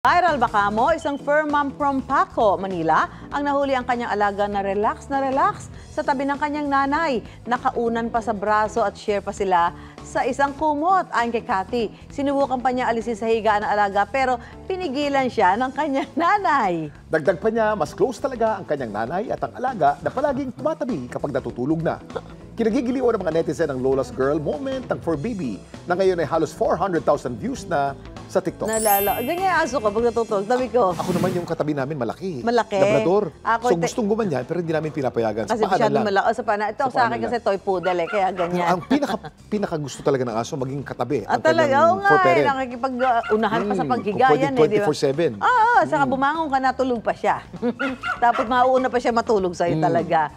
Viral baka mo, isang fur mom from Paco, Manila, ang nahuli ang kanyang alaga na relax sa tabi ng kanyang nanay. Nakaunan pa sa braso at share pa sila sa isang kumot. Ayon kay Cathy, sinubukan pa niya alisin sa higaan ng alaga pero pinigilan siya ng kanyang nanay. Dagdag pa niya, mas close talaga ang kanyang nanay at ang alaga na palaging tumatabi kapag natutulog na. Kinagigiliwan ng mga netizen ang Lola's Girl moment ng fur baby na ngayon ay halos 400,000 views na sa TikTok. Nalala. Ganyan aso ko pag natutulog. Tabi ko. Ako naman yung katabi namin malaki. Malaki? Labrador. Ako, so gustong gumanyan pero hindi namin pinapayagan. Kasi masyadong malaki. Sa pana. Ito sa akin lang. kasi toy poodle eh. Kaya ganyan. Ang pinaka gusto talaga ng aso maging katabi. At talaga, oo nga eh. Nakikipag-unahan pa sa paghigayan eh. 24/7. Oo, saka bumangon ka na, tulog pa siya. Tapos mauuna pa siya matulog sa'yo talaga.